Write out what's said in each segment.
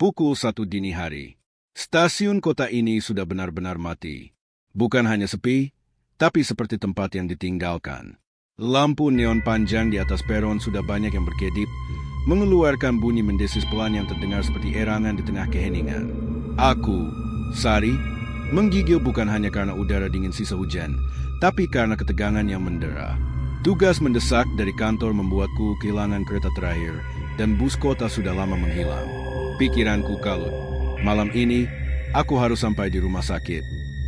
Pukul 1 dini hari. Stasiun kota ini sudah benar-benar mati. Bukan hanya sepi, tapi seperti tempat yang ditinggalkan. Lampu neon panjang di atas peron sudah banyak yang berkedip, mengeluarkan bunyi mendesis pelan yang terdengar seperti erangan di tengah keheningan. Aku, Sari, menggigil bukan hanya karena udara dingin sisa hujan, tapi karena ketegangan yang mendera. Tugas mendesak dari kantor membuatku kehilangan kereta terakhir, dan bus kota sudah lama menghilang. Pikiranku kalut. Malam ini, aku harus sampai di rumah sakit.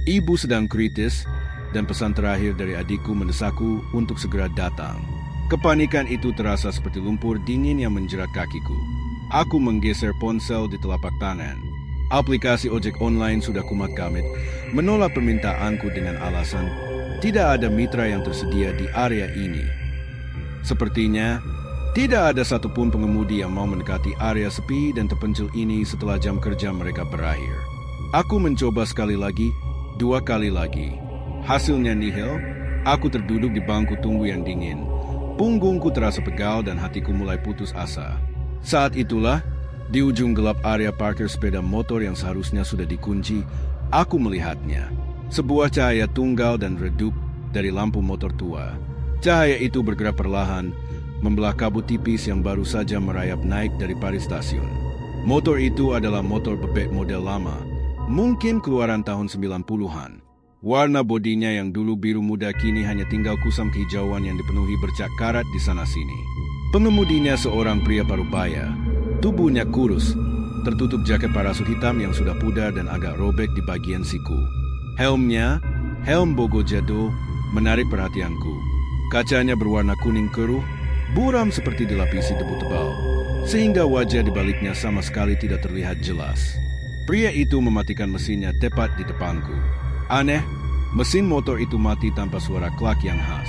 Ibu sedang kritis, dan pesan terakhir dari adikku mendesakku untuk segera datang. Kepanikan itu terasa seperti lumpur dingin yang menjerat kakiku. Aku menggeser ponsel di telapak tangan. Aplikasi ojek online sudah kumat kamit, menolak permintaanku dengan alasan tidak ada mitra yang tersedia di area ini. Sepertinya, tidak ada satupun pengemudi yang mau mendekati area sepi dan terpencil ini setelah jam kerja mereka berakhir. Aku mencoba sekali lagi, 2 kali lagi. Hasilnya nihil, aku terduduk di bangku tunggu yang dingin. Punggungku terasa pegal dan hatiku mulai putus asa. Saat itulah, di ujung gelap area parkir sepeda motor yang seharusnya sudah dikunci, aku melihatnya. Sebuah cahaya tunggal dan redup dari lampu motor tua. Cahaya itu bergerak perlahan, membelah kabut tipis yang baru saja merayap naik dari parit stasiun. Motor itu adalah motor bebek model lama, mungkin keluaran tahun 90-an. Warna bodinya yang dulu biru muda kini hanya tinggal kusam kehijauan yang dipenuhi bercak karat di sana-sini. Pengemudinya seorang pria parubaya. Tubuhnya kurus, tertutup jaket parasut hitam yang sudah pudar dan agak robek di bagian siku. Helmnya, helm bogo jadul, menarik perhatianku. Kacanya berwarna kuning keruh, buram seperti dilapisi debu tebal, sehingga wajah di baliknya sama sekali tidak terlihat jelas. Pria itu mematikan mesinnya tepat di depanku. Aneh, mesin motor itu mati tanpa suara klak yang khas.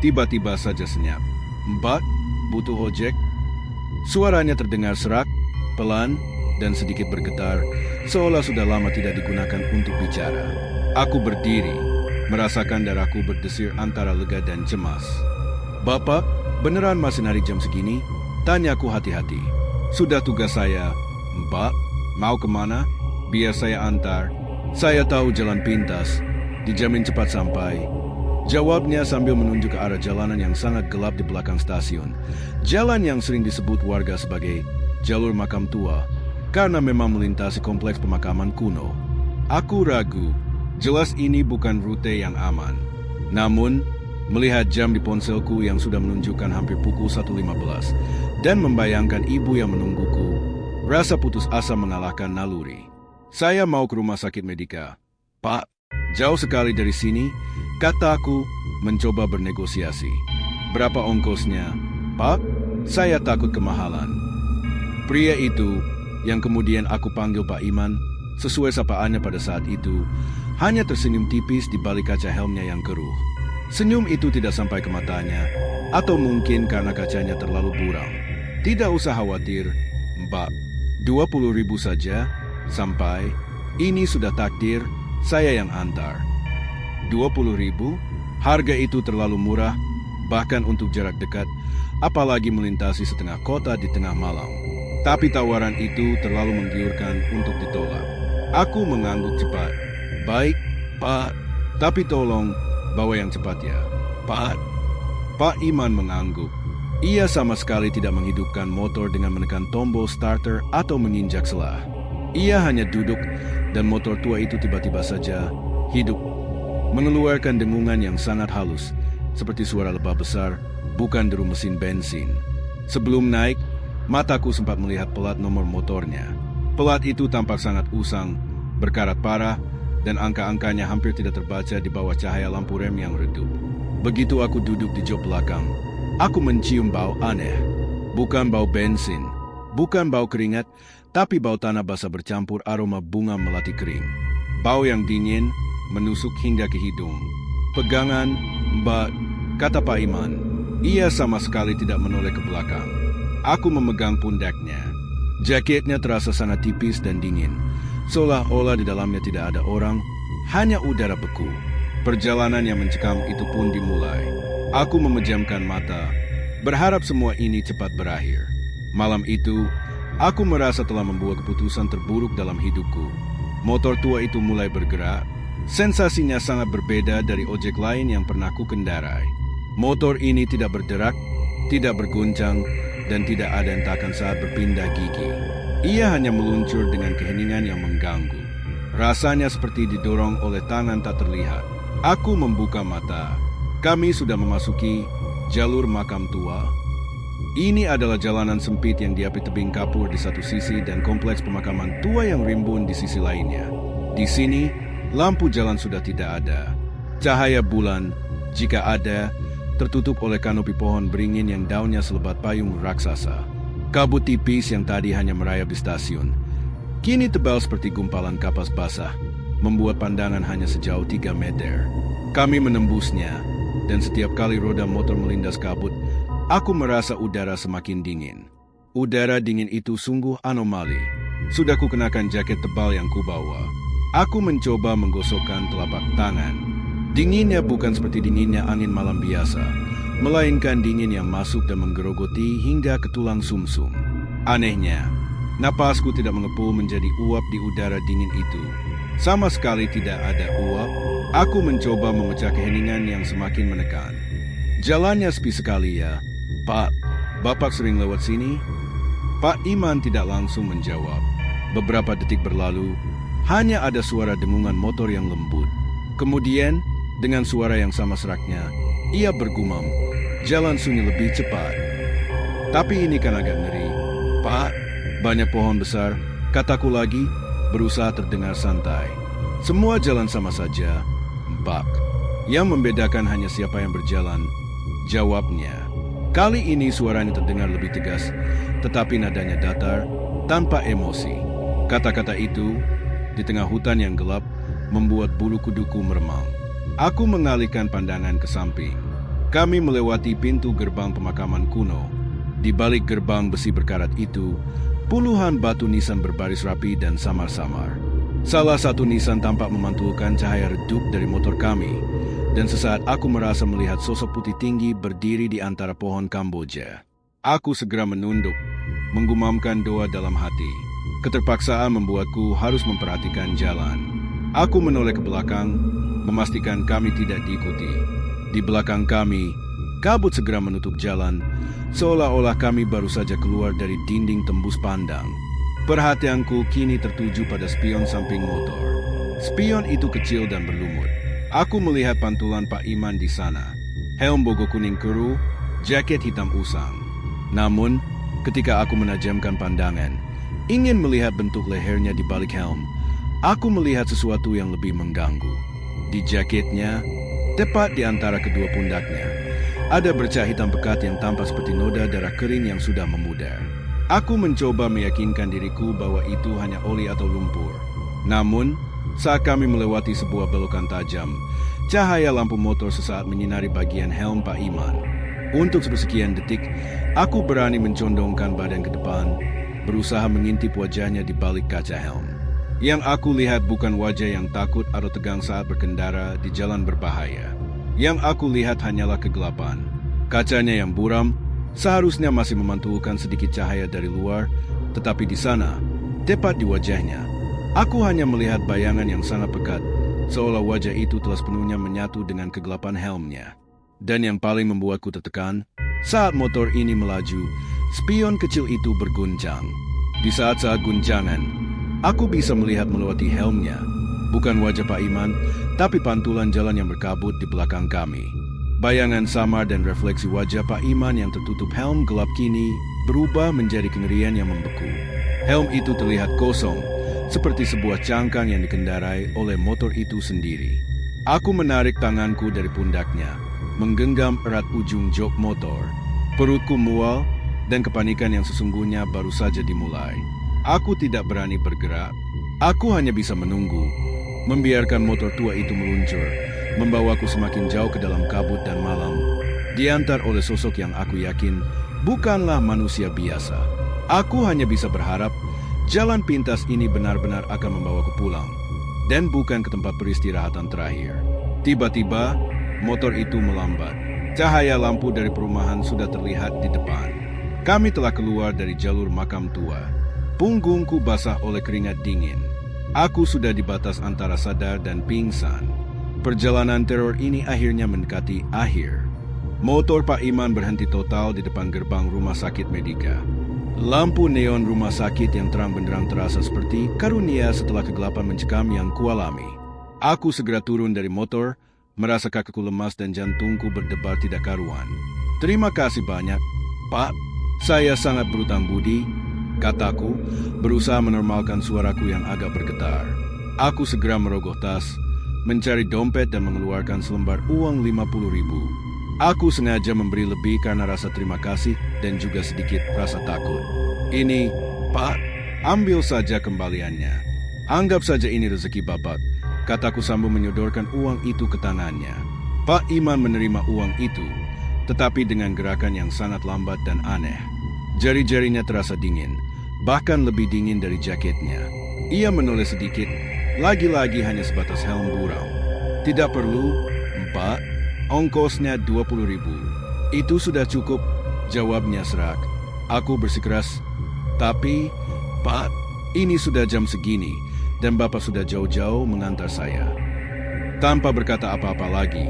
Tiba-tiba saja senyap. "Mbak, butuh ojek?" Suaranya terdengar serak, pelan, dan sedikit bergetar, seolah sudah lama tidak digunakan untuk bicara. Aku berdiri, merasakan darahku berdesir antara lega dan cemas. "Bapak, beneran masih narik jam segini?" Tanyaku hati-hati. "Sudah tugas saya." "Mbak, mau kemana? Biar saya antar. Saya tahu jalan pintas, dijamin cepat sampai." Jawabnya sambil menunjuk ke arah jalanan yang sangat gelap di belakang stasiun. Jalan yang sering disebut warga sebagai jalur makam tua, karena memang melintasi kompleks pemakaman kuno. Aku ragu, jelas ini bukan rute yang aman. Namun, melihat jam di ponselku yang sudah menunjukkan hampir pukul 1.15, dan membayangkan ibu yang menungguku, rasa putus asa mengalahkan naluri. "Saya mau ke rumah sakit Medika." "Pak, jauh sekali dari sini," kataku mencoba bernegosiasi. "Berapa ongkosnya?" "Pak, saya takut kemahalan." Pria itu, yang kemudian aku panggil Pak Iman, sesuai sapaannya pada saat itu, hanya tersenyum tipis di balik kaca helmnya yang keruh. Senyum itu tidak sampai ke matanya, atau mungkin karena kacanya terlalu buram. "Tidak usah khawatir, Mbak. 20.000 saja. Sampai, ini sudah takdir, saya yang antar." 20.000? Harga itu terlalu murah, bahkan untuk jarak dekat, apalagi melintasi setengah kota di tengah malam. Tapi tawaran itu terlalu menggiurkan untuk ditolak. Aku mengangguk cepat. "Baik, Pak, tapi tolong bawa yang cepat ya, Pak." Pak Iman mengangguk. Ia sama sekali tidak menghidupkan motor dengan menekan tombol starter atau menginjak selah. Ia hanya duduk, dan motor tua itu tiba-tiba saja hidup, mengeluarkan dengungan yang sangat halus, seperti suara lebah besar, bukan deru mesin bensin. Sebelum naik, mataku sempat melihat pelat nomor motornya. Pelat itu tampak sangat usang, berkarat parah, dan angka-angkanya hampir tidak terbaca di bawah cahaya lampu rem yang redup. Begitu aku duduk di jok belakang, aku mencium bau aneh. Bukan bau bensin, bukan bau keringat, tapi bau tanah basah bercampur aroma bunga melati kering. Bau yang dingin menusuk hingga ke hidung. "Pegangan, Mbak," kata Pak Iman. Ia sama sekali tidak menoleh ke belakang. Aku memegang pundaknya. Jaketnya terasa sangat tipis dan dingin, seolah-olah di dalamnya tidak ada orang, hanya udara beku. Perjalanan yang mencekam itu pun dimulai. Aku memejamkan mata, berharap semua ini cepat berakhir. Malam itu, Aku merasa telah membuat keputusan terburuk dalam hidupku. Motor tua itu mulai bergerak. Sensasinya sangat berbeda dari ojek lain yang pernah ku kendarai. Motor ini tidak berderak, tidak berguncang, dan tidak ada hentakan saat berpindah gigi. Ia hanya meluncur dengan keheningan yang mengganggu. Rasanya seperti didorong oleh tangan tak terlihat. Aku membuka mata. Kami sudah memasuki jalur makam tua. Ini adalah jalanan sempit yang diapit tebing kapur di satu sisi dan kompleks pemakaman tua yang rimbun di sisi lainnya. Di sini, lampu jalan sudah tidak ada. Cahaya bulan, jika ada, tertutup oleh kanopi pohon beringin yang daunnya selebat payung raksasa. Kabut tipis yang tadi hanya merayap di stasiun, kini tebal seperti gumpalan kapas basah, membuat pandangan hanya sejauh 3 meter. Kami menembusnya, dan setiap kali roda motor melindas kabut, aku merasa udara semakin dingin. Udara dingin itu sungguh anomali. Sudah kukenakan jaket tebal yang kubawa. Aku mencoba menggosokkan telapak tangan. Dinginnya bukan seperti dinginnya angin malam biasa, melainkan dingin yang masuk dan menggerogoti hingga ke tulang sumsum. Anehnya, napasku tidak mengepul menjadi uap di udara dingin itu. Sama sekali tidak ada uap. Aku mencoba memecah keheningan yang semakin menekan. Jalannya sepi sekali ya. Pak, Bapak sering lewat sini? Pak Iman tidak langsung menjawab. Beberapa detik berlalu, hanya ada suara dengungan motor yang lembut. Kemudian, dengan suara yang sama seraknya, ia bergumam, jalan sunyi lebih cepat. Tapi ini kan agak ngeri. Pak, banyak pohon besar, kataku lagi, berusaha terdengar santai. Semua jalan sama saja, Mbak. Yang membedakan hanya siapa yang berjalan, jawabnya. Kali ini suaranya terdengar lebih tegas, tetapi nadanya datar, tanpa emosi. Kata-kata itu, di tengah hutan yang gelap, membuat bulu kuduku meremang. Aku mengalihkan pandangan ke samping. Kami melewati pintu gerbang pemakaman kuno. Di balik gerbang besi berkarat itu, puluhan batu nisan berbaris rapi dan samar-samar. Salah satu nisan tampak memantulkan cahaya redup dari motor kami, dan sesaat aku merasa melihat sosok putih tinggi berdiri di antara pohon Kamboja. Aku segera menunduk, menggumamkan doa dalam hati. Keterpaksaan membuatku harus memperhatikan jalan. Aku menoleh ke belakang, memastikan kami tidak diikuti. Di belakang kami, kabut segera menutup jalan, seolah-olah kami baru saja keluar dari dinding tembus pandang. Perhatianku kini tertuju pada spion samping motor. Spion itu kecil dan berlumut. Aku melihat pantulan Pak Iman di sana. Helm bogo kuning keruh, jaket hitam usang. Namun, ketika aku menajamkan pandangan, ingin melihat bentuk lehernya di balik helm, aku melihat sesuatu yang lebih mengganggu. Di jaketnya, tepat di antara kedua pundaknya, ada bercak hitam pekat yang tampak seperti noda darah kering yang sudah memudar. Aku mencoba meyakinkan diriku bahwa itu hanya oli atau lumpur. Namun, saat kami melewati sebuah belokan tajam, cahaya lampu motor sesaat menyinari bagian helm Pak Iman. Untuk sepersekian detik, aku berani mencondongkan badan ke depan, berusaha mengintip wajahnya di balik kaca helm. Yang aku lihat bukan wajah yang takut atau tegang saat berkendara di jalan berbahaya. Yang aku lihat hanyalah kegelapan. Kacanya yang buram seharusnya masih memantulkan sedikit cahaya dari luar, tetapi di sana, tepat di wajahnya, aku hanya melihat bayangan yang sangat pekat, seolah wajah itu telah sepenuhnya menyatu dengan kegelapan helmnya. Dan yang paling membuatku tertekan, saat motor ini melaju, spion kecil itu berguncang. Di saat-saat guncangan, aku bisa melihat melewati helmnya, bukan wajah Pak Iman, tapi pantulan jalan yang berkabut di belakang kami. Bayangan samar dan refleksi wajah Pak Iman yang tertutup helm gelap kini berubah menjadi kengerian yang membeku. Helm itu terlihat kosong, seperti sebuah cangkang yang dikendarai oleh motor itu sendiri. Aku menarik tanganku dari pundaknya, menggenggam erat ujung jok motor. Perutku mual, dan kepanikan yang sesungguhnya baru saja dimulai. Aku tidak berani bergerak. Aku hanya bisa menunggu, membiarkan motor tua itu meluncur, membawaku semakin jauh ke dalam kabut dan malam, diantar oleh sosok yang aku yakin bukanlah manusia biasa. Aku hanya bisa berharap jalan pintas ini benar-benar akan membawaku pulang, dan bukan ke tempat peristirahatan terakhir. Tiba-tiba, motor itu melambat. Cahaya lampu dari perumahan sudah terlihat di depan. Kami telah keluar dari jalur makam tua. Punggungku basah oleh keringat dingin. Aku sudah di batas antara sadar dan pingsan. Perjalanan teror ini akhirnya mendekati akhir. Motor Pak Iman berhenti total di depan gerbang rumah sakit Medika. Lampu neon rumah sakit yang terang benderang terasa seperti karunia setelah kegelapan mencekam yang kualami. Aku segera turun dari motor, merasa kakiku lemas dan jantungku berdebar tidak karuan. "Terima kasih banyak, Pak. Saya sangat berutang budi," kataku, berusaha menormalkan suaraku yang agak bergetar. Aku segera merogoh tas, mencari dompet dan mengeluarkan selembar uang 50.000. Aku sengaja memberi lebih karena rasa terima kasih dan juga sedikit rasa takut. "Ini, Pak, ambil saja kembaliannya. Anggap saja ini rezeki Bapak," kataku sambil menyodorkan uang itu ke tangannya. Pak Iman menerima uang itu, tetapi dengan gerakan yang sangat lambat dan aneh. Jari-jarinya terasa dingin, bahkan lebih dingin dari jaketnya. Ia menoleh sedikit, lagi-lagi hanya sebatas helm buram. "Tidak perlu, Pak. Ongkosnya 20.000. Itu sudah cukup," jawabnya serak. Aku bersikeras, "Tapi, Pak, ini sudah jam segini dan Bapak sudah jauh-jauh mengantar saya." Tanpa berkata apa-apa lagi,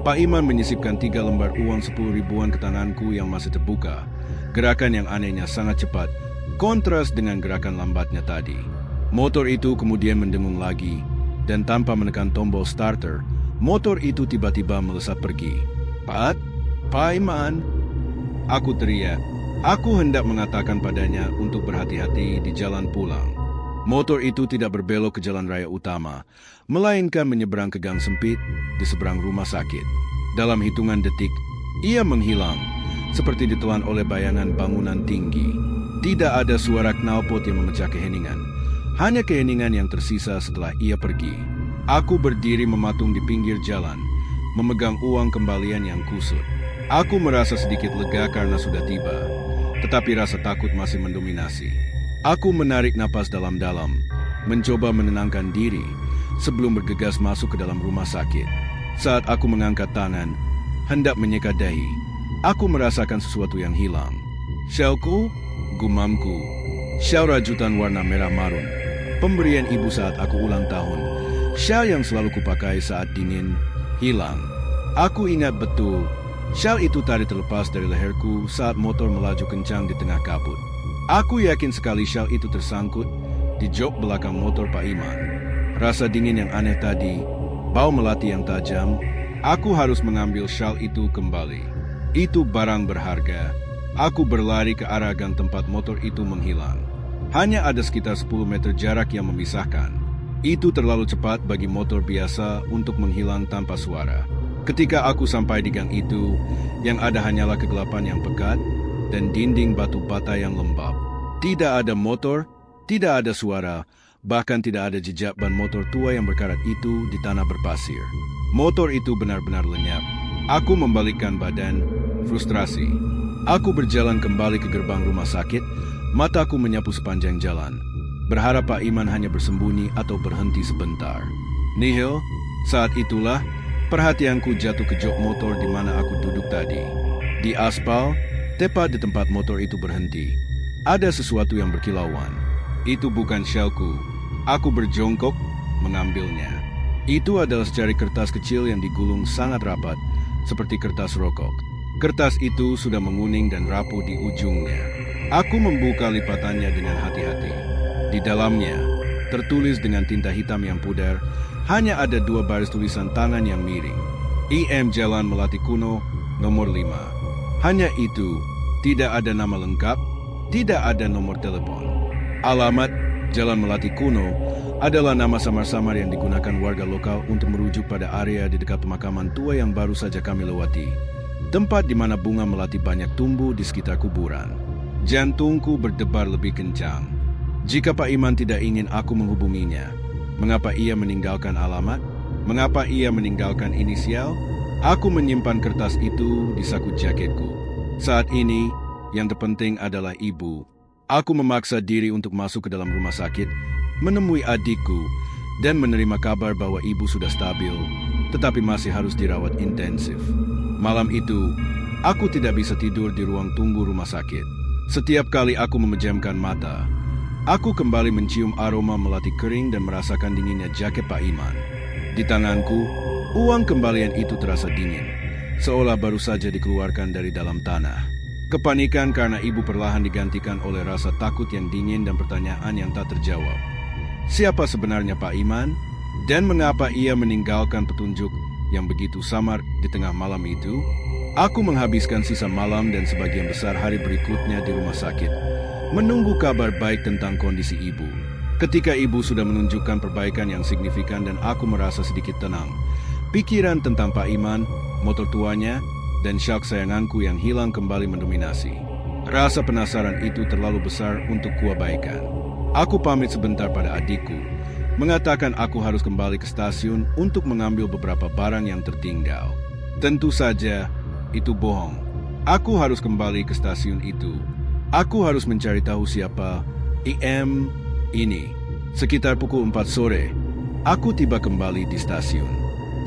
Pak Iman menyisipkan 3 lembar uang 10.000-an ke tanganku yang masih terbuka. Gerakan yang anehnya sangat cepat, kontras dengan gerakan lambatnya tadi. Motor itu kemudian mendengung lagi, dan tanpa menekan tombol starter, motor itu tiba-tiba melesat pergi. "Pak Iman," aku teriak. Aku hendak mengatakan padanya untuk berhati-hati di jalan pulang. Motor itu tidak berbelok ke jalan raya utama, melainkan menyeberang ke gang sempit di seberang rumah sakit. Dalam hitungan detik, ia menghilang, seperti ditelan oleh bayangan bangunan tinggi. Tidak ada suara knalpot yang memecah keheningan, hanya keheningan yang tersisa setelah ia pergi. Aku berdiri mematung di pinggir jalan, memegang uang kembalian yang kusut. Aku merasa sedikit lega karena sudah tiba, tetapi rasa takut masih mendominasi. Aku menarik napas dalam-dalam, mencoba menenangkan diri sebelum bergegas masuk ke dalam rumah sakit. Saat aku mengangkat tangan, hendak menyeka dahi, aku merasakan sesuatu yang hilang. "Syalku," gumamku. Syal rajutan warna merah marun, pemberian ibu saat aku ulang tahun. Syal yang selalu kupakai saat dingin, hilang. Aku ingat betul, syal itu tadi terlepas dari leherku saat motor melaju kencang di tengah kabut. Aku yakin sekali syal itu tersangkut di jok belakang motor Pak Iman. Rasa dingin yang aneh tadi, bau melati yang tajam, aku harus mengambil syal itu kembali. Itu barang berharga. Aku berlari ke arah gang tempat motor itu menghilang. Hanya ada sekitar 10 meter jarak yang memisahkan. Itu terlalu cepat bagi motor biasa untuk menghilang tanpa suara. Ketika aku sampai di gang itu, yang ada hanyalah kegelapan yang pekat dan dinding batu bata yang lembab. Tidak ada motor, tidak ada suara, bahkan tidak ada jejak ban motor tua yang berkarat itu di tanah berpasir. Motor itu benar-benar lenyap. Aku membalikkan badan, frustrasi. Aku berjalan kembali ke gerbang rumah sakit, mataku menyapu sepanjang jalan, berharap Pak Iman hanya bersembunyi atau berhenti sebentar. Nihil, saat itulah perhatianku jatuh ke jok motor di mana aku duduk tadi. Di aspal, tepat di tempat motor itu berhenti, ada sesuatu yang berkilauan. Itu bukan syalku. Aku berjongkok, mengambilnya. Itu adalah secari kertas kecil yang digulung sangat rapat, seperti kertas rokok. Kertas itu sudah menguning dan rapuh di ujungnya. Aku membuka lipatannya dengan hati-hati. Di dalamnya, tertulis dengan tinta hitam yang pudar, hanya ada 2 baris tulisan tangan yang miring. IM Jalan Melati Kuno, nomor 5. Hanya itu, tidak ada nama lengkap, tidak ada nomor telepon. Alamat Jalan Melati Kuno adalah nama samar-samar yang digunakan warga lokal untuk merujuk pada area di dekat pemakaman tua yang baru saja kami lewati. Tempat di mana bunga melati banyak tumbuh di sekitar kuburan. Jantungku berdebar lebih kencang. Jika Pak Iman tidak ingin aku menghubunginya, mengapa ia meninggalkan alamat? Mengapa ia meninggalkan inisial? Aku menyimpan kertas itu di saku jaketku. Saat ini, yang terpenting adalah ibu. Aku memaksa diri untuk masuk ke dalam rumah sakit, menemui adikku, dan menerima kabar bahwa ibu sudah stabil, tetapi masih harus dirawat intensif. Malam itu, aku tidak bisa tidur di ruang tunggu rumah sakit. Setiap kali aku memejamkan mata, Aku kembali mencium aroma melati kering dan merasakan dinginnya jaket Pak Iman. Di tanganku, uang kembalian itu terasa dingin, seolah baru saja dikeluarkan dari dalam tanah. Kepanikan karena ibu perlahan digantikan oleh rasa takut yang dingin dan pertanyaan yang tak terjawab. Siapa sebenarnya Pak Iman? Dan mengapa ia meninggalkan petunjuk yang begitu samar di tengah malam itu? Aku menghabiskan sisa malam dan sebagian besar hari berikutnya di rumah sakit, menunggu kabar baik tentang kondisi ibu. Ketika ibu sudah menunjukkan perbaikan yang signifikan dan aku merasa sedikit tenang, pikiran tentang Pak Iman, motor tuanya, dan syak sayanganku yang hilang kembali mendominasi. Rasa penasaran itu terlalu besar untuk kuabaikan. Aku pamit sebentar pada adikku, mengatakan aku harus kembali ke stasiun untuk mengambil beberapa barang yang tertinggal. Tentu saja, itu bohong. Aku harus kembali ke stasiun itu. Aku harus mencari tahu siapa IM ini. Sekitar pukul 4 sore, aku tiba kembali di stasiun.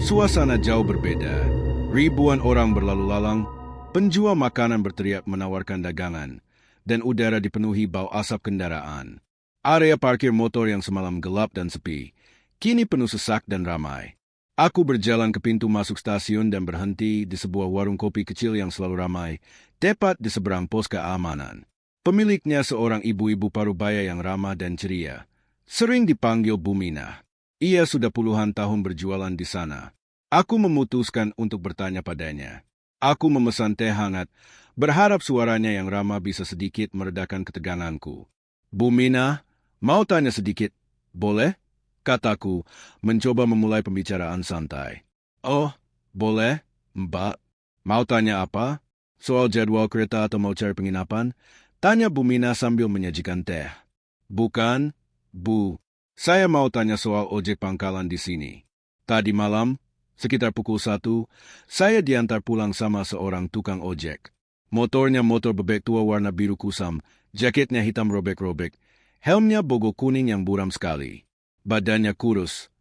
Suasana jauh berbeda. Ribuan orang berlalu lalang, penjual makanan berteriak menawarkan dagangan, dan udara dipenuhi bau asap kendaraan. Area parkir motor yang semalam gelap dan sepi, kini penuh sesak dan ramai. Aku berjalan ke pintu masuk stasiun dan berhenti di sebuah warung kopi kecil yang selalu ramai, tepat di seberang pos keamanan. Pemiliknya seorang ibu-ibu parubaya yang ramah dan ceria, sering dipanggil Bu Mina. Ia sudah puluhan tahun berjualan di sana. Aku memutuskan untuk bertanya padanya. Aku memesan teh hangat, berharap suaranya yang ramah bisa sedikit meredakan keteganganku. Bu Mina, mau tanya sedikit, boleh? Kataku, mencoba memulai pembicaraan santai. Oh, boleh, Mbak. Mau tanya apa? Soal jadwal kereta atau mau cari penginapan? Tanya Bu Mina sambil menyajikan teh. Bukan, Bu. Saya mau tanya soal ojek pangkalan di sini. Tadi malam, sekitar pukul 1, saya diantar pulang sama seorang tukang ojek. Motornya motor bebek tua warna biru kusam, jaketnya hitam robek-robek, helmnya bogo kuning yang buram sekali. Badannya kurus.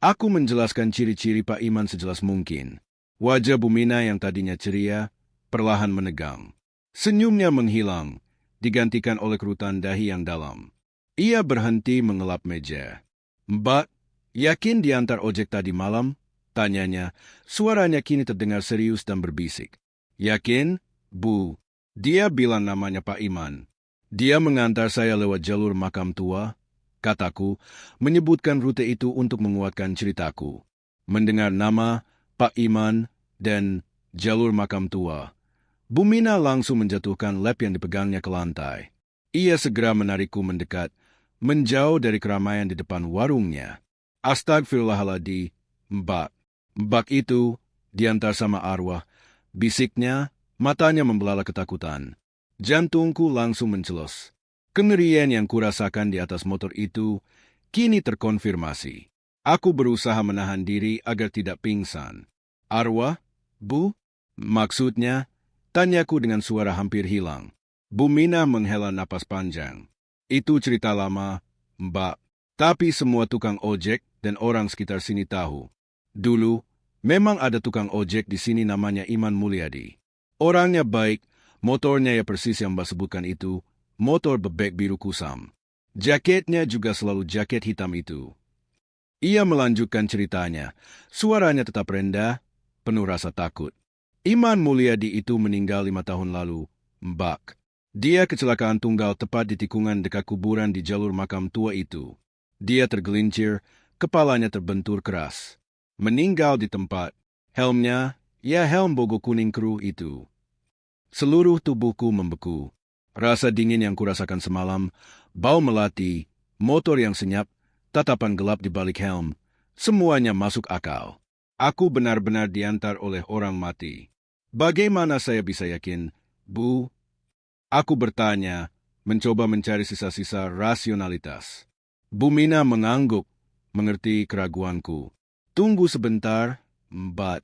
Aku menjelaskan ciri-ciri Pak Iman sejelas mungkin. Wajah Bu Mina yang tadinya ceria, perlahan menegang. Senyumnya menghilang, digantikan oleh kerutan dahi yang dalam. Ia berhenti mengelap meja. Mbak, yakin diantar ojek tadi malam? Tanyanya, suaranya kini terdengar serius dan berbisik. Yakin, Bu. Dia bilang namanya Pak Iman. Dia mengantar saya lewat jalur makam tua, kataku, menyebutkan rute itu untuk menguatkan ceritaku. Mendengar nama, Pak Iman, dan jalur makam tua, Bu Mina langsung menjatuhkan lap yang dipegangnya ke lantai. Ia segera menarikku mendekat, menjauh dari keramaian di depan warungnya. Astagfirullahaladzim, Mbak. Mbak itu diantar sama arwah. Bisiknya, matanya membelalak ketakutan. Jantungku langsung mencelos. Kengerian yang kurasakan di atas motor itu kini terkonfirmasi. Aku berusaha menahan diri agar tidak pingsan. Arwah? Bu? Maksudnya? Tanyaku dengan suara hampir hilang. Bu Mina menghela napas panjang. Itu cerita lama, Mbak. Tapi semua tukang ojek dan orang sekitar sini tahu. Dulu, memang ada tukang ojek di sini namanya Iman Mulyadi. Orangnya baik, motornya ya persis yang Mbak sebutkan itu. Motor bebek biru kusam. Jaketnya juga selalu jaket hitam itu. Ia melanjutkan ceritanya. Suaranya tetap rendah, penuh rasa takut. Iman Mulyadi itu meninggal 5 tahun lalu, Mbak. Dia kecelakaan tunggal tepat di tikungan dekat kuburan di jalur makam tua itu. Dia tergelincir, kepalanya terbentur keras. Meninggal di tempat. Helmnya, ya helm bogo kuning kru itu. Seluruh tubuhku membeku. Rasa dingin yang kurasakan semalam, bau melati, motor yang senyap, tatapan gelap di balik helm, semuanya masuk akal. Aku benar-benar diantar oleh orang mati. Bagaimana saya bisa yakin, Bu? Aku bertanya, mencoba mencari sisa-sisa rasionalitas. Bu Mina mengangguk, mengerti keraguanku. Tunggu sebentar, Mbak.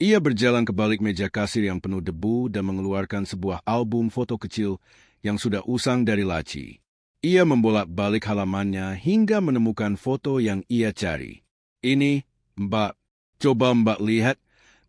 Ia berjalan ke balik meja kasir yang penuh debu dan mengeluarkan sebuah album foto kecil yang sudah usang dari laci. Ia membolak-balik halamannya hingga menemukan foto yang ia cari. Ini, Mbak. Coba Mbak lihat,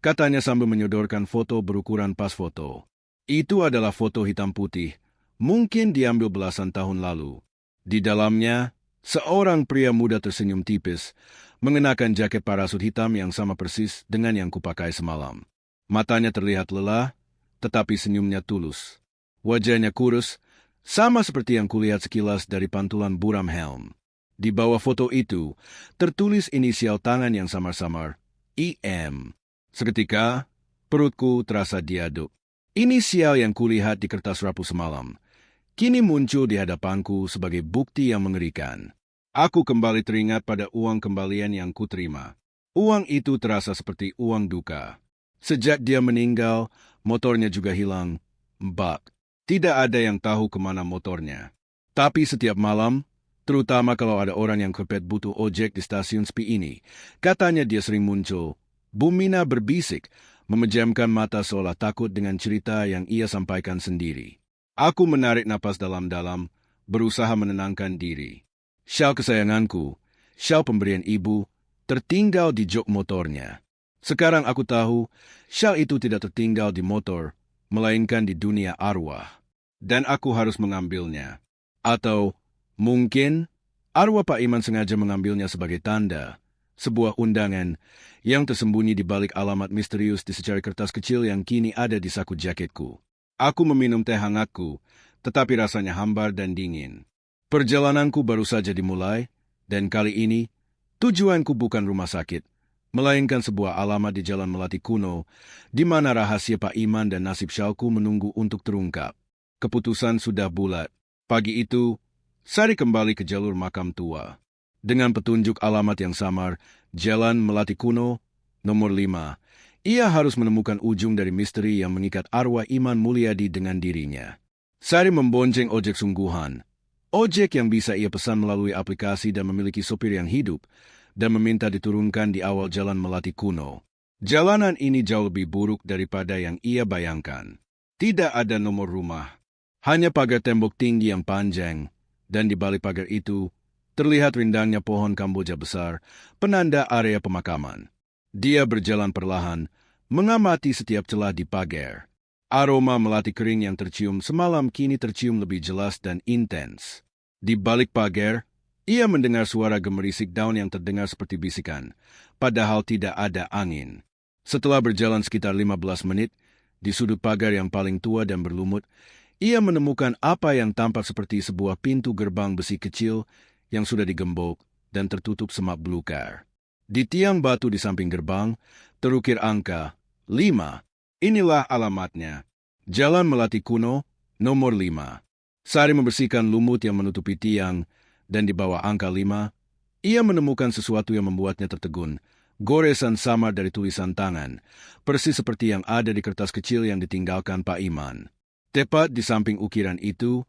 katanya sambil menyodorkan foto berukuran pas foto. Itu adalah foto hitam putih, mungkin diambil belasan tahun lalu. Di dalamnya, seorang pria muda tersenyum tipis, mengenakan jaket parasut hitam yang sama persis dengan yang kupakai semalam. Matanya terlihat lelah, tetapi senyumnya tulus. Wajahnya kurus, sama seperti yang kulihat sekilas dari pantulan buram helm. Di bawah foto itu, tertulis inisial tangan yang samar-samar, IM. Seketika, perutku terasa diaduk. Inisial yang kulihat di kertas rapuh semalam, kini muncul di hadapanku sebagai bukti yang mengerikan. Aku kembali teringat pada uang kembalian yang kuterima. Uang itu terasa seperti uang duka. Sejak dia meninggal, motornya juga hilang. Mbak, tidak ada yang tahu kemana motornya. Tapi setiap malam, terutama kalau ada orang yang kepet butuh ojek di stasiun sepi ini, katanya dia sering muncul. Bumina berbisik, memejamkan mata seolah takut dengan cerita yang ia sampaikan sendiri. Aku menarik napas dalam-dalam, berusaha menenangkan diri. Syal kesayanganku, syal pemberian ibu, tertinggal di jok motornya. Sekarang aku tahu, syal itu tidak tertinggal di motor, melainkan di dunia arwah. Dan aku harus mengambilnya. Atau, mungkin, arwah Pak Iman sengaja mengambilnya sebagai tanda, sebuah undangan yang tersembunyi di balik alamat misterius di secari kertas kecil yang kini ada di saku jaketku. Aku meminum teh hangatku, tetapi rasanya hambar dan dingin. Perjalananku baru saja dimulai, dan kali ini, tujuanku bukan rumah sakit, melainkan sebuah alamat di Jalan Melati Kuno, di mana rahasia Pak Iman dan nasib syalku menunggu untuk terungkap. Keputusan sudah bulat. Pagi itu, Sari kembali ke jalur makam tua. Dengan petunjuk alamat yang samar, Jalan Melati Kuno, nomor 5, ia harus menemukan ujung dari misteri yang mengikat arwah Iman Mulyadi dengan dirinya. Sari membonceng ojek sungguhan. Ojek yang bisa ia pesan melalui aplikasi dan memiliki sopir yang hidup, dan meminta diturunkan di awal Jalan Melati Kuno. Jalanan ini jauh lebih buruk daripada yang ia bayangkan. Tidak ada nomor rumah. Hanya pagar tembok tinggi yang panjang, dan di balik pagar itu, terlihat rindangnya pohon kamboja besar, penanda area pemakaman. Dia berjalan perlahan, mengamati setiap celah di pagar. Aroma melati kering yang tercium semalam kini tercium lebih jelas dan intens. Di balik pagar, ia mendengar suara gemerisik daun yang terdengar seperti bisikan, padahal tidak ada angin. Setelah berjalan sekitar 15 menit, di sudut pagar yang paling tua dan berlumut, ia menemukan apa yang tampak seperti sebuah pintu gerbang besi kecil yang sudah digembok dan tertutup semak belukar. Di tiang batu di samping gerbang, terukir angka 5. Inilah alamatnya. Jalan Melati Kuno, nomor 5. Sari membersihkan lumut yang menutupi tiang, dan di bawah angka 5, ia menemukan sesuatu yang membuatnya tertegun. Goresan samar dari tulisan tangan, persis seperti yang ada di kertas kecil yang ditinggalkan Pak Iman. Tepat di samping ukiran itu,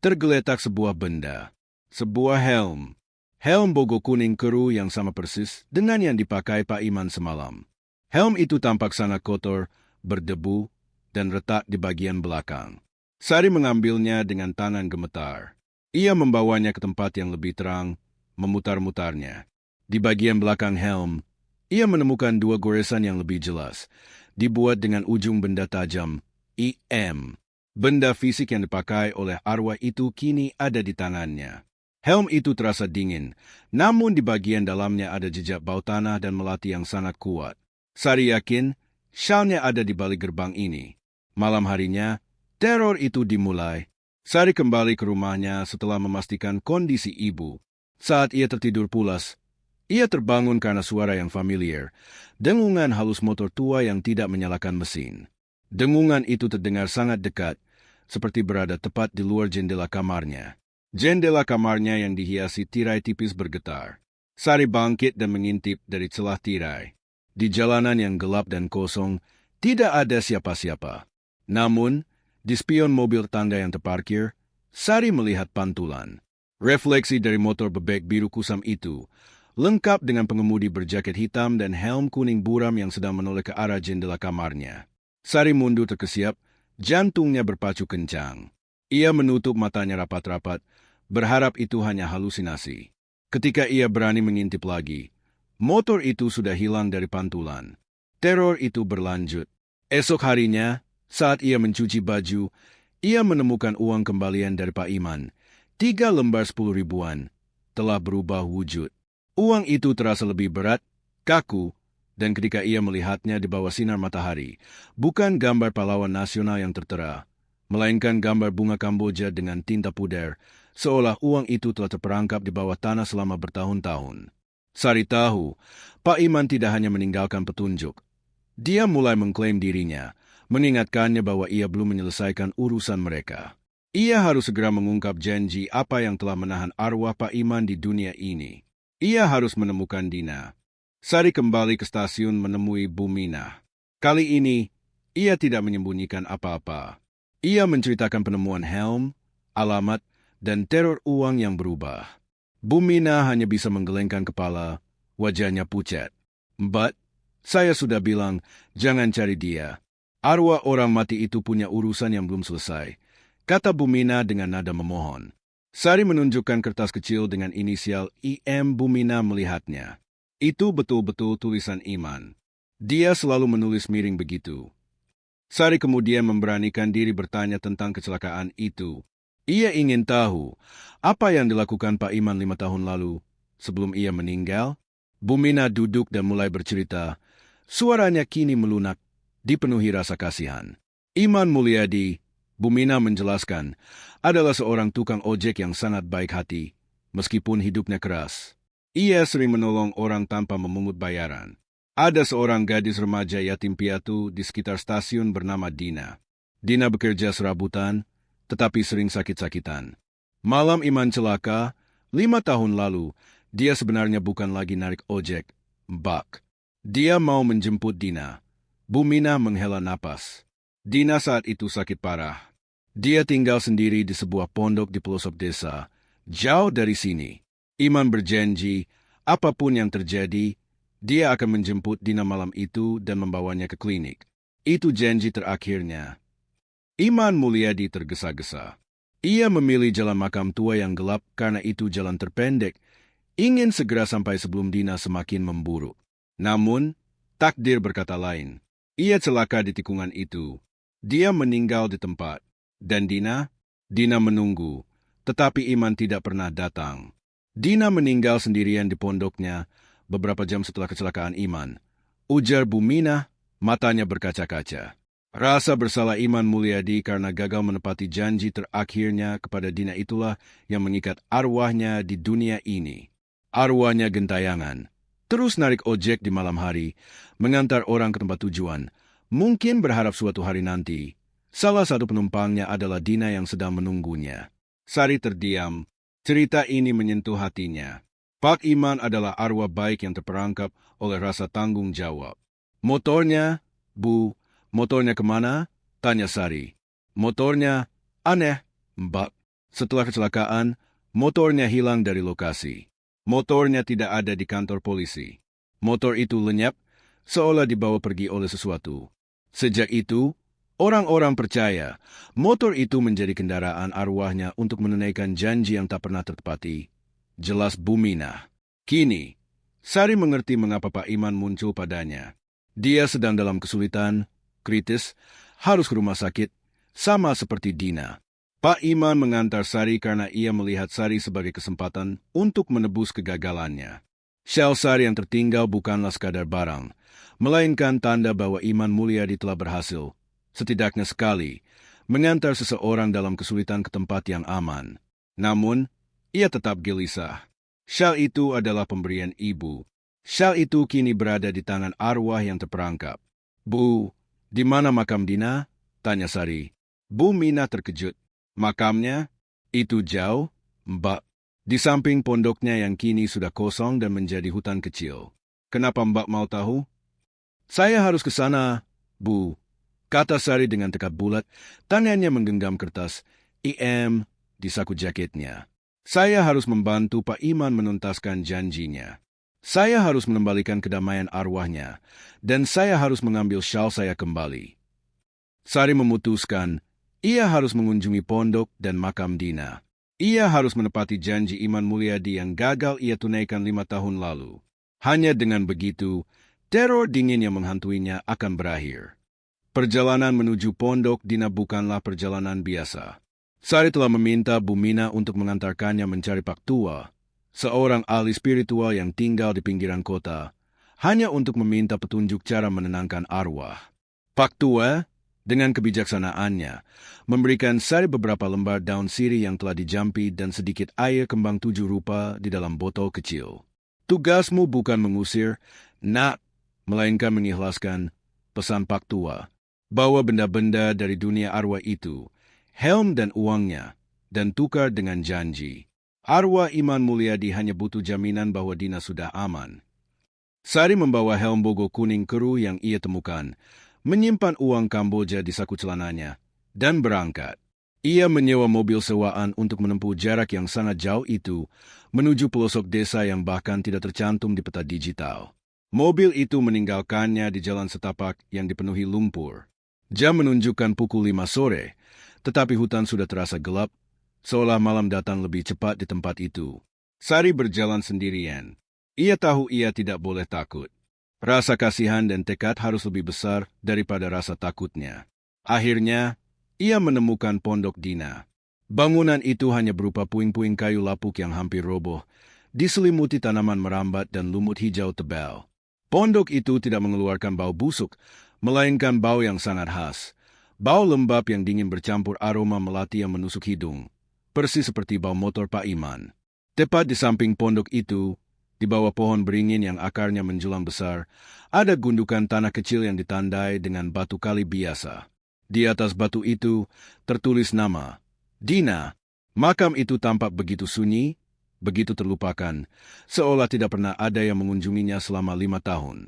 tergeletak sebuah benda. Sebuah helm. Helm bogo kuning keruh yang sama persis dengan yang dipakai Pak Iman semalam. Helm itu tampak sangat kotor, berdebu, dan retak di bagian belakang. Sari mengambilnya dengan tangan gemetar. Ia membawanya ke tempat yang lebih terang, memutar-mutarnya. Di bagian belakang helm, ia menemukan 2 goresan yang lebih jelas, dibuat dengan ujung benda tajam, IM. Benda fisik yang dipakai oleh arwah itu kini ada di tangannya. Helm itu terasa dingin, namun di bagian dalamnya ada jejak bau tanah dan melati yang sangat kuat. Sari yakin, syalnya ada di balik gerbang ini. Malam harinya, teror itu dimulai. Sari kembali ke rumahnya setelah memastikan kondisi ibu. Saat ia tertidur pulas, ia terbangun karena suara yang familiar, dengungan halus motor tua yang tidak menyalakan mesin. Dengungan itu terdengar sangat dekat, seperti berada tepat di luar jendela kamarnya. Jendela kamarnya yang dihiasi tirai tipis bergetar. Sari bangkit dan mengintip dari celah tirai. Di jalanan yang gelap dan kosong, tidak ada siapa-siapa. Namun, di spion mobil tangga yang terparkir, Sari melihat pantulan. Refleksi dari motor bebek biru kusam itu, lengkap dengan pengemudi berjaket hitam dan helm kuning buram yang sedang menoleh ke arah jendela kamarnya. Sari mundur terkesiap, jantungnya berpacu kencang. Ia menutup matanya rapat-rapat, berharap itu hanya halusinasi. Ketika ia berani mengintip lagi, motor itu sudah hilang dari pantulan. Teror itu berlanjut. Esok harinya, saat ia mencuci baju, ia menemukan uang kembalian dari Pak Iman. 3 lembar 10 ribuan, telah berubah wujud. Uang itu terasa lebih berat, kaku, dan ketika ia melihatnya di bawah sinar matahari, bukan gambar pahlawan nasional yang tertera, melainkan gambar bunga Kamboja dengan tinta puder, seolah uang itu telah terperangkap di bawah tanah selama bertahun-tahun. Sari tahu, Pak Iman tidak hanya meninggalkan petunjuk. Dia mulai mengklaim dirinya, mengingatkannya bahwa ia belum menyelesaikan urusan mereka. Ia harus segera mengungkap janji apa yang telah menahan arwah Pak Iman di dunia ini. Ia harus menemukan Dina. Sari kembali ke stasiun menemui Bumina. Kali ini, ia tidak menyembunyikan apa-apa. Ia menceritakan penemuan helm, alamat, dan teror uang yang berubah. Bumina hanya bisa menggelengkan kepala, wajahnya pucat. "Mbak, saya sudah bilang, jangan cari dia. Arwah orang mati itu punya urusan yang belum selesai," kata Bumina dengan nada memohon. Sari menunjukkan kertas kecil dengan inisial IM. Bumina melihatnya. Itu betul-betul tulisan Iman. Dia selalu menulis miring begitu. Sari kemudian memberanikan diri bertanya tentang kecelakaan itu. Ia ingin tahu apa yang dilakukan Pak Iman 5 tahun lalu sebelum ia meninggal. Bumina duduk dan mulai bercerita. Suaranya kini melunak, dipenuhi rasa kasihan. Iman Mulyadi, Bumina menjelaskan, adalah seorang tukang ojek yang sangat baik hati, meskipun hidupnya keras. Ia sering menolong orang tanpa memungut bayaran. Ada seorang gadis remaja yatim piatu di sekitar stasiun bernama Dina. Dina bekerja serabutan, tetapi sering sakit-sakitan. Malam Iman celaka, 5 tahun lalu, dia sebenarnya bukan lagi narik ojek, Mbak. Dia mau menjemput Dina. Bumina menghela napas. Dina saat itu sakit parah. Dia tinggal sendiri di sebuah pondok di pelosok desa, jauh dari sini. Iman berjanji, apapun yang terjadi, dia akan menjemput Dina malam itu dan membawanya ke klinik. Itu janji terakhirnya. Iman Mulyadi tergesa-gesa. Ia memilih jalan makam tua yang gelap karena itu jalan terpendek, ingin segera sampai sebelum Dina semakin memburuk. Namun, takdir berkata lain. Ia celaka di tikungan itu. Dia meninggal di tempat. Dan Dina menunggu, tetapi Iman tidak pernah datang. Dina meninggal sendirian di pondoknya beberapa jam setelah kecelakaan Iman. Ujar Bumina, matanya berkaca-kaca. Rasa bersalah Iman Mulyadi karena gagal menepati janji terakhirnya kepada Dina itulah yang mengikat arwahnya di dunia ini. Arwahnya gentayangan. Terus narik ojek di malam hari, mengantar orang ke tempat tujuan. Mungkin berharap suatu hari nanti, salah satu penumpangnya adalah Dina yang sedang menunggunya. Sari terdiam. Cerita ini menyentuh hatinya. Pak Iman adalah arwah baik yang terperangkap oleh rasa tanggung jawab. Motornya, Bu, motornya kemana? Tanya Sari. Motornya, aneh, Mbak. Setelah kecelakaan, motornya hilang dari lokasi. Motornya tidak ada di kantor polisi. Motor itu lenyap, seolah dibawa pergi oleh sesuatu. Sejak itu, orang-orang percaya motor itu menjadi kendaraan arwahnya untuk menunaikan janji yang tak pernah tertepati. Jelas Bumina. Kini, Sari mengerti mengapa Pak Iman muncul padanya. Dia sedang dalam kesulitan, kritis, harus ke rumah sakit, sama seperti Dina. Pak Iman mengantar Sari karena ia melihat Sari sebagai kesempatan untuk menebus kegagalannya. Syal Sari yang tertinggal bukanlah sekadar barang, melainkan tanda bahwa Iman Mulyadi telah berhasil, setidaknya sekali, mengantar seseorang dalam kesulitan ke tempat yang aman. Namun, ia tetap gelisah. Syal itu adalah pemberian ibu. Syal itu kini berada di tangan arwah yang terperangkap. Bu, di mana makam Dina? Tanya Sari. Bumina terkejut. Makamnya? Itu jauh, Mbak. Di samping pondoknya yang kini sudah kosong dan menjadi hutan kecil. Kenapa Mbak mau tahu? Saya harus ke sana, Bu. Kata Sari dengan tekad bulat, tangannya menggenggam kertas IM di saku jaketnya. Saya harus membantu Pak Iman menuntaskan janjinya. Saya harus mengembalikan kedamaian arwahnya, dan saya harus mengambil syal saya kembali. Sari memutuskan, ia harus mengunjungi pondok dan makam Dina. Ia harus menepati janji Iman Mulyadi yang gagal ia tunaikan 5 tahun lalu. Hanya dengan begitu, teror dingin yang menghantuinya akan berakhir. Perjalanan menuju pondok Dina bukanlah perjalanan biasa. Sari telah meminta Bumina untuk mengantarkannya mencari Pak Tua, seorang ahli spiritual yang tinggal di pinggiran kota, hanya untuk meminta petunjuk cara menenangkan arwah. Pak Tua, dengan kebijaksanaannya, memberikan Sari beberapa lembar daun sirih yang telah dijampi dan sedikit air kembang 7 rupa di dalam botol kecil. Tugasmu bukan mengusir, nak, melainkan mengikhlaskan, pesan Pak Tua. Bawa benda-benda dari dunia arwah itu, helm dan uangnya, dan tukar dengan janji. Arwah Iman Mulyadi hanya butuh jaminan bahwa Dina sudah aman. Sari membawa helm bogo kuning keruh yang ia temukan, menyimpan uang Kamboja di saku celananya, dan berangkat. Ia menyewa mobil sewaan untuk menempuh jarak yang sangat jauh itu menuju pelosok desa yang bahkan tidak tercantum di peta digital. Mobil itu meninggalkannya di jalan setapak yang dipenuhi lumpur. Jam menunjukkan pukul 5 sore, tetapi hutan sudah terasa gelap, seolah malam datang lebih cepat di tempat itu. Sari berjalan sendirian. Ia tahu ia tidak boleh takut. Rasa kasihan dan tekad harus lebih besar daripada rasa takutnya. Akhirnya, ia menemukan pondok Dina. Bangunan itu hanya berupa puing-puing kayu lapuk yang hampir roboh, diselimuti tanaman merambat dan lumut hijau tebal. Pondok itu tidak mengeluarkan bau busuk, melainkan bau yang sangat khas. Bau lembab yang dingin bercampur aroma melati yang menusuk hidung, persis seperti bau motor Pak Iman. Tepat di samping pondok itu, di bawah pohon beringin yang akarnya menjulang besar, ada gundukan tanah kecil yang ditandai dengan batu kali biasa. Di atas batu itu tertulis nama, Dina. Makam itu tampak begitu sunyi, begitu terlupakan, seolah tidak pernah ada yang mengunjunginya selama 5 tahun.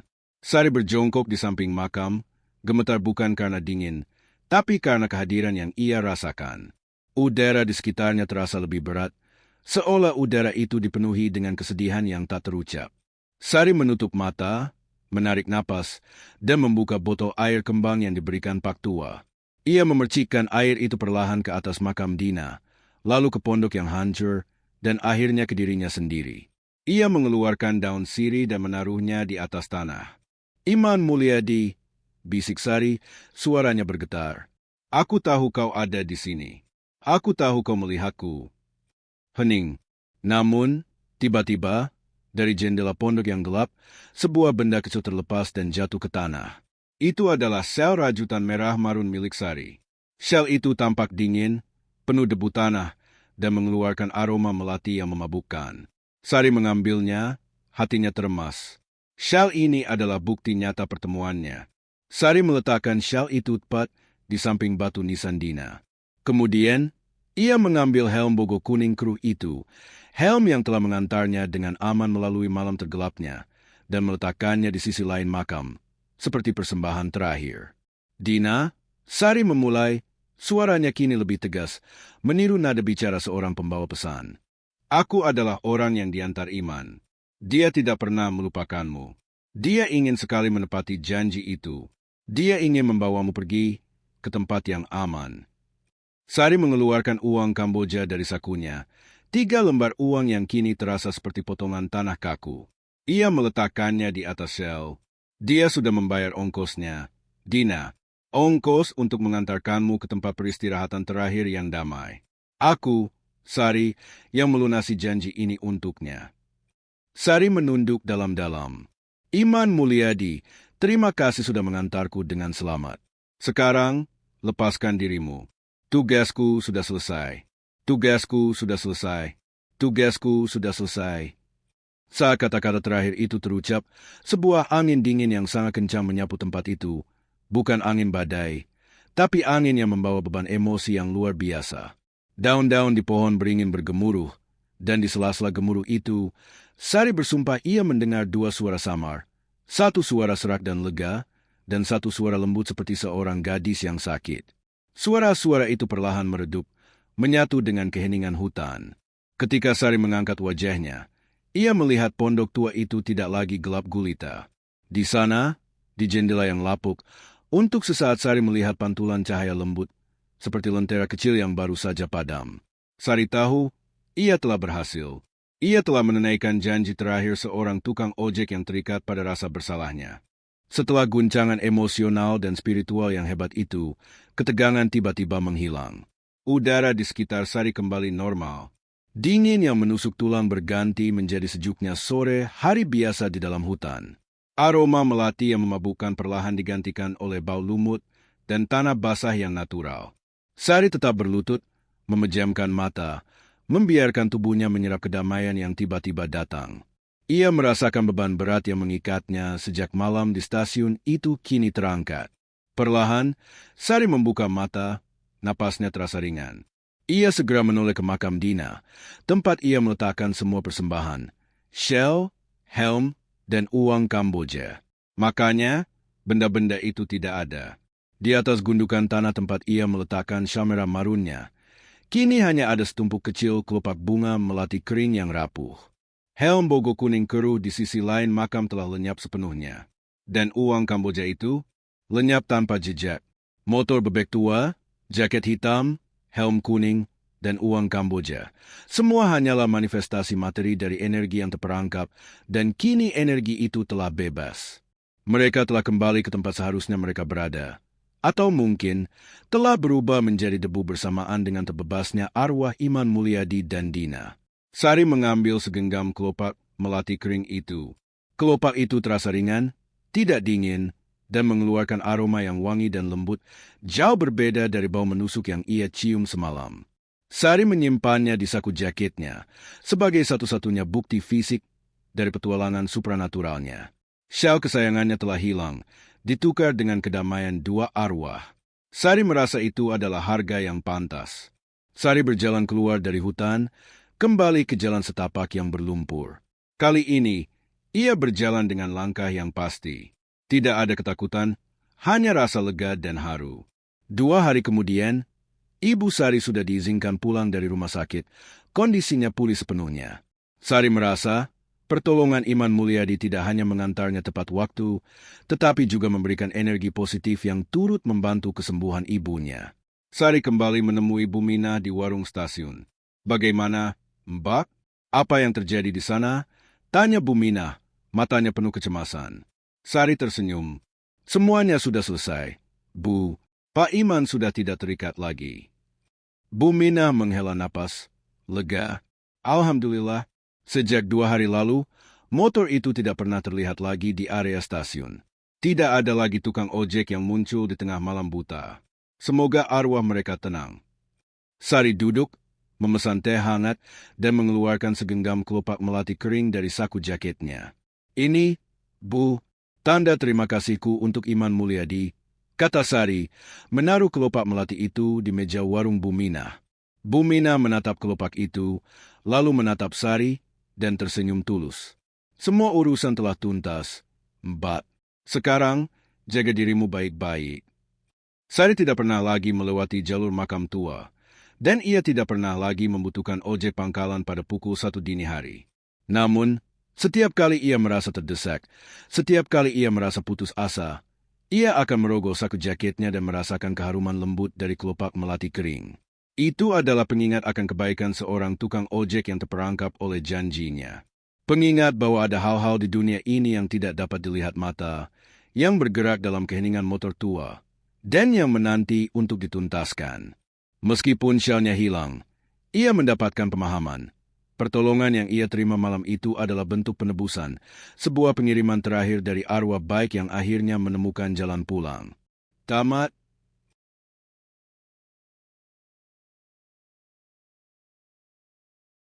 Sari berjongkok di samping makam, gemetar bukan karena dingin, tapi karena kehadiran yang ia rasakan. Udara di sekitarnya terasa lebih berat, seolah udara itu dipenuhi dengan kesedihan yang tak terucap. Sari menutup mata, menarik napas, dan membuka botol air kembang yang diberikan Pak Tua. Ia memercikkan air itu perlahan ke atas makam Dina, lalu ke pondok yang hancur, dan akhirnya ke dirinya sendiri. Ia mengeluarkan daun sirih dan menaruhnya di atas tanah. Iman Mulyadi, bisik Sari, suaranya bergetar. Aku tahu kau ada di sini. Aku tahu kau melihatku. Hening. Namun, tiba-tiba, dari jendela pondok yang gelap, sebuah benda kecil terlepas dan jatuh ke tanah. Itu adalah sel rajutan merah marun milik Sari. Sel itu tampak dingin, penuh debu tanah, dan mengeluarkan aroma melati yang memabukkan. Sari mengambilnya, hatinya teremas. Syal ini adalah bukti nyata pertemuannya. Sari meletakkan syal itu tepat di samping batu nisan Dina. Kemudian, ia mengambil helm bogo kuning keruh itu, helm yang telah mengantarnya dengan aman melalui malam tergelapnya, dan meletakkannya di sisi lain makam, seperti persembahan terakhir. Dina, Sari memulai, suaranya kini lebih tegas, meniru nada bicara seorang pembawa pesan. Aku adalah orang yang diantar Iman. Dia tidak pernah melupakanmu. Dia ingin sekali menepati janji itu. Dia ingin membawamu pergi ke tempat yang aman. Sari mengeluarkan uang Kamboja dari sakunya, 3 lembar uang yang kini terasa seperti potongan tanah kaku. Ia meletakkannya di atas sel. Dia sudah membayar ongkosnya. Dina, ongkos untuk mengantarkanmu ke tempat peristirahatan terakhir yang damai. Aku, Sari, yang melunasi janji ini untuknya. Sari menunduk dalam-dalam. Iman Mulyadi, terima kasih sudah mengantarku dengan selamat. Sekarang, lepaskan dirimu. Tugasku sudah selesai. Tugasku sudah selesai. Tugasku sudah selesai. Saat kata-kata terakhir itu terucap, sebuah angin dingin yang sangat kencang menyapu tempat itu. Bukan angin badai, tapi angin yang membawa beban emosi yang luar biasa. Daun-daun di pohon beringin bergemuruh, dan di sela-sela gemuruh itu, Sari bersumpah ia mendengar 2 suara samar, 1 suara serak dan lega, dan 1 suara lembut seperti seorang gadis yang sakit. Suara-suara itu perlahan meredup, menyatu dengan keheningan hutan. Ketika Sari mengangkat wajahnya, ia melihat pondok tua itu tidak lagi gelap gulita. Di sana, di jendela yang lapuk, untuk sesaat Sari melihat pantulan cahaya lembut, seperti lentera kecil yang baru saja padam. Sari tahu, ia telah berhasil. Ia telah menunaikan janji terakhir seorang tukang ojek yang terikat pada rasa bersalahnya. Setelah guncangan emosional dan spiritual yang hebat itu, ketegangan tiba-tiba menghilang. Udara di sekitar Sari kembali normal. Dingin yang menusuk tulang berganti menjadi sejuknya sore hari biasa di dalam hutan. Aroma melati yang memabukkan perlahan digantikan oleh bau lumut dan tanah basah yang natural. Sari tetap berlutut, memejamkan mata, membiarkan tubuhnya menyerap kedamaian yang tiba-tiba datang. Ia merasakan beban berat yang mengikatnya sejak malam di stasiun itu kini terangkat. Perlahan, Sari membuka mata, napasnya terasa ringan. Ia segera menoleh ke makam Dina, tempat ia meletakkan semua persembahan, shell, helm, dan uang Kamboja. Makanya, benda-benda itu tidak ada. Di atas gundukan tanah tempat ia meletakkan syal merah marunnya, kini hanya ada setumpuk kecil kelopak bunga melati kering yang rapuh. Helm bogo kuning keruh di sisi lain makam telah lenyap sepenuhnya. Dan uang Kamboja itu lenyap tanpa jejak. Motor bebek tua, jaket hitam, helm kuning, dan uang Kamboja. Semua hanyalah manifestasi materi dari energi yang terperangkap, dan kini energi itu telah bebas. Mereka telah kembali ke tempat seharusnya mereka berada. Atau mungkin telah berubah menjadi debu bersamaan dengan terbebasnya arwah Iman Mulyadi dan Dina. Sari mengambil segenggam kelopak melati kering itu. Kelopak itu terasa ringan, tidak dingin, dan mengeluarkan aroma yang wangi dan lembut, jauh berbeda dari bau menusuk yang ia cium semalam. Sari menyimpannya di saku jaketnya, sebagai satu-satunya bukti fisik dari petualangan supranaturalnya. Syal kesayangannya telah hilang, ditukar dengan kedamaian dua arwah. Sari merasa itu adalah harga yang pantas. Sari berjalan keluar dari hutan, kembali ke jalan setapak yang berlumpur. Kali ini, ia berjalan dengan langkah yang pasti. Tidak ada ketakutan, hanya rasa lega dan haru. 2 hari kemudian, Ibu Sari sudah diizinkan pulang dari rumah sakit. Kondisinya pulih sepenuhnya. Sari merasa, pertolongan Iman Mulyadi tidak hanya mengantarnya tepat waktu, tetapi juga memberikan energi positif yang turut membantu kesembuhan ibunya. Sari kembali menemui Bu Mina di warung stasiun. Bagaimana, Mbak? Apa yang terjadi di sana? Tanya Bu Mina, matanya penuh kecemasan. Sari tersenyum. Semuanya sudah selesai. Bu, Pak Iman sudah tidak terikat lagi. Bu Mina menghela napas. Lega. Alhamdulillah, sejak 2 hari lalu, motor itu tidak pernah terlihat lagi di area stasiun. Tidak ada lagi tukang ojek yang muncul di tengah malam buta. Semoga arwah mereka tenang. Sari duduk, memesan teh hangat, dan mengeluarkan segenggam kelopak melati kering dari saku jaketnya. Ini, Bu, tanda terima kasihku untuk Iman Mulyadi, kata Sari, menaruh kelopak melati itu di meja warung Bu Mina. Bu Mina menatap kelopak itu, lalu menatap Sari, dan tersenyum tulus. Semua urusan telah tuntas, Mbak. Sekarang, jaga dirimu baik-baik. Sari tidak pernah lagi melewati jalur makam tua, dan ia tidak pernah lagi membutuhkan ojek pangkalan pada pukul 1 dini hari. Namun, setiap kali ia merasa terdesak, setiap kali ia merasa putus asa, ia akan merogoh saku jaketnya dan merasakan keharuman lembut dari kelopak melati kering. Itu adalah pengingat akan kebaikan seorang tukang ojek yang terperangkap oleh janjinya. Pengingat bahwa ada hal-hal di dunia ini yang tidak dapat dilihat mata, yang bergerak dalam keheningan motor tua, dan yang menanti untuk dituntaskan. Meskipun syalnya hilang, ia mendapatkan pemahaman. Pertolongan yang ia terima malam itu adalah bentuk penebusan, sebuah pengiriman terakhir dari arwah baik yang akhirnya menemukan jalan pulang. Tamat.